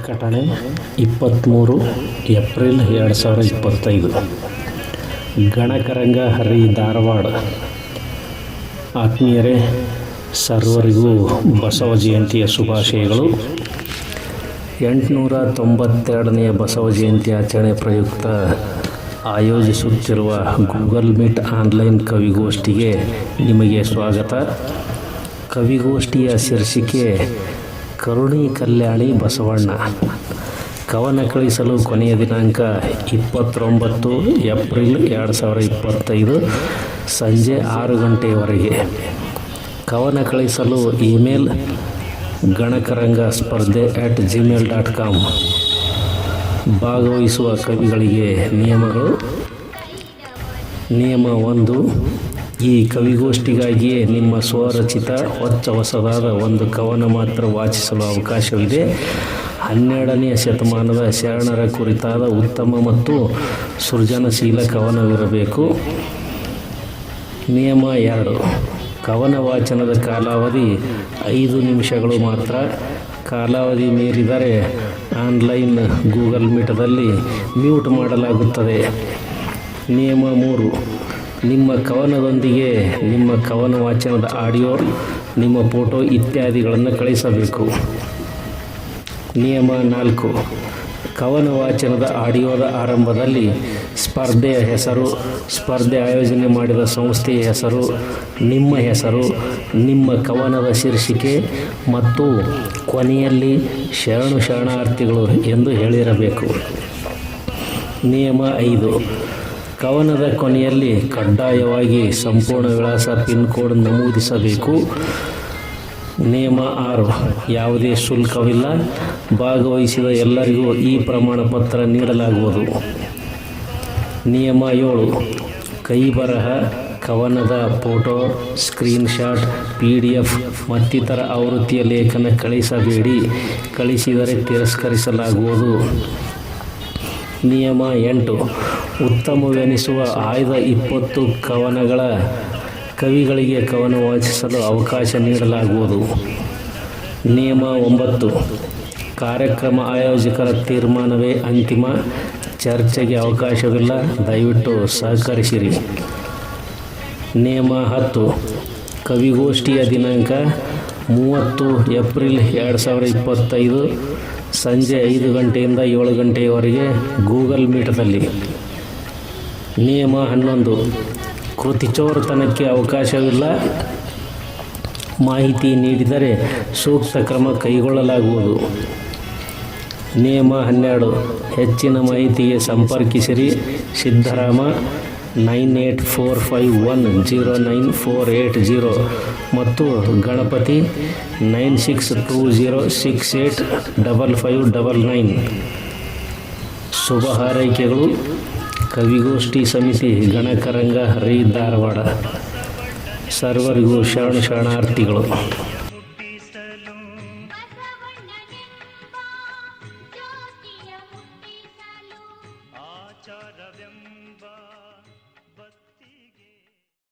ಪ್ರಕಟಣೆ 23 ಏಪ್ರಿಲ್ 2025. ಗಣಕರಂಗ ಹರಿ ಧಾರವಾಡ. ಆತ್ಮೀಯರೇ, ಸರ್ವರಿಗೂ ಬಸವ ಜಯಂತಿಯ ಶುಭಾಶಯಗಳು. 892ನೇ ಬಸವ ಜಯಂತಿ ಆಚರಣೆ ಪ್ರಯುಕ್ತ ಆಯೋಜಿಸುತ್ತಿರುವ ಗೂಗಲ್ ಮೀಟ್ ಆನ್ಲೈನ್ ಕವಿಗೋಷ್ಠಿಗೆ ನಿಮಗೆ ಸ್ವಾಗತ. ಕವಿಗೋಷ್ಠಿಯ ಶೀರ್ಷಿಕೆ ಕರುಣಿ ಕಲ್ಯಾಣಿ ಬಸವಣ್ಣ. ಕವನ ಕಳಿಸಲು ಕೊನೆಯ ದಿನಾಂಕ 29 ಏಪ್ರಿಲ್ 2025 ಸಂಜೆ 6 ಗಂಟೆಯವರೆಗೆ. ಕವನ ಕಳಿಸಲು ಇಮೇಲ್ ಗಣಕರಂಗ ಸ್ಪರ್ಧೆ @gmail.com. ಭಾಗವಹಿಸುವ ಕವಿಗಳಿಗೆ ನಿಯಮಗಳು. ನಿಯಮ 1. ಈ ಕವಿಗೋಷ್ಠಿಗಾಗಿಯೇ ನಿಮ್ಮ ಸ್ವರಚಿತ ಹೊಸದಾದ ಒಂದು ಕವನ ಮಾತ್ರ ವಾಚಿಸಲು ಅವಕಾಶವಿದೆ. 12ನೇ ಶತಮಾನದ ಶರಣರ ಕುರಿತಾದ ಉತ್ತಮ ಮತ್ತು ಸೃಜನಶೀಲ ಕವನವಿರಬೇಕು. ನಿಯಮ 2. ಕವನ ವಾಚನದ ಕಾಲಾವಧಿ 5 ನಿಮಿಷಗಳು ಮಾತ್ರ. ಕಾಲಾವಧಿ ಮೀರಿದರೆ ಆನ್ಲೈನ್ ಗೂಗಲ್ ಮೀಟದಲ್ಲಿ ಮ್ಯೂಟ್ ಮಾಡಲಾಗುತ್ತದೆ. ನಿಯಮ 3. ನಿಮ್ಮ ಕವನದೊಂದಿಗೆ ನಿಮ್ಮ ಕವನ ವಾಚನದ ಆಡಿಯೋ, ನಿಮ್ಮ ಫೋಟೋ ಇತ್ಯಾದಿಗಳನ್ನು ಕಳಿಸಬೇಕು. ನಿಯಮ 4. ಕವನ ವಾಚನದ ಆಡಿಯೋದ ಆರಂಭದಲ್ಲಿ ಸ್ಪರ್ಧೆಯ ಹೆಸರು, ಸ್ಪರ್ಧೆ ಆಯೋಜನೆ ಮಾಡಿದ ಸಂಸ್ಥೆಯ ಹೆಸರು, ನಿಮ್ಮ ಹೆಸರು, ನಿಮ್ಮ ಕವನದ ಶೀರ್ಷಿಕೆ ಮತ್ತು ಕೊನೆಯಲ್ಲಿ ಶರಣಾರ್ಥಿಗಳು ಎಂದು ಹೇಳಿರಬೇಕು. ನಿಯಮ 5. ಕವನದ ಕೊನೆಯಲ್ಲಿ ಕಡ್ಡಾಯವಾಗಿ ಸಂಪೂರ್ಣ ವಿಳಾಸ, ಪಿನ್ ಕೋಡ್ ನಮೂದಿಸಬೇಕು. ನಿಯಮ 6. ಯಾವುದೇ ಶುಲ್ಕವಿಲ್ಲ. ಭಾಗವಹಿಸಿದ ಎಲ್ಲರಿಗೂ ಈ ಪ್ರಮಾಣ ಪತ್ರ ನೀಡಲಾಗುವುದು. ನಿಯಮ 7. ಕೈ ಬರಹ, ಕವನದ ಫೋಟೋ, ಸ್ಕ್ರೀನ್ಶಾಟ್, PDF ಮತ್ತಿತರ ಆವೃತ್ತಿಯ ಲೇಖನ ಕಳಿಸಬೇಡಿ. ಕಳಿಸಿದರೆ ತಿರಸ್ಕರಿಸಲಾಗುವುದು. ನಿಯಮ 8. ಉತ್ತಮವೆನಿಸುವ ಆಯ್ದ 20 ಕವನಗಳ ಕವಿಗಳಿಗೆ ಕವನ ವಾಚಿಸಲು ಅವಕಾಶ ನೀಡಲಾಗುವುದು. ನಿಯಮ 9. ಕಾರ್ಯಕ್ರಮ ಆಯೋಜಕರ ತೀರ್ಮಾನವೇ ಅಂತಿಮ. ಚರ್ಚೆಗೆ ಅವಕಾಶವಿಲ್ಲ. ದಯವಿಟ್ಟು ಸಹಕರಿಸಿರಿ. ನಿಯಮ 10. ಕವಿಗೋಷ್ಠಿಯ ದಿನಾಂಕ 30 ಏಪ್ರಿಲ್ 2025 ಸಂಜೆ 5 ಗಂಟೆಯಿಂದ 7 ಗಂಟೆಯವರೆಗೆ ಗೂಗಲ್ ಮೀಟದಲ್ಲಿ. ನಿಯಮ 11. ಕೃತಿಚೋರತನಕ್ಕೆ ಅವಕಾಶವಿಲ್ಲ. ಮಾಹಿತಿ ನೀಡಿದರೆ ಸೂಕ್ತ ಕ್ರಮ ಕೈಗೊಳ್ಳಲಾಗುವುದು. ನಿಯಮ 12. ಹೆಚ್ಚಿನ ಮಾಹಿತಿಗೆ ಸಂಪರ್ಕಿಸಿರಿ. ಸಿದ್ದರಾಮ 9845109480 ಮತ್ತು ಗಣಪತಿ 9620685599. ಶುಭ ಹಾರೈಕೆಗಳು. ಕವಿಗೋಷ್ಠಿ ಸಮಿತಿ, ಗಣಕರಂಗ ಹರಿ ಧಾರವಾಡ. ಸರ್ವರಿಗೂ ಶರಣಾರ್ಥಿಗಳು.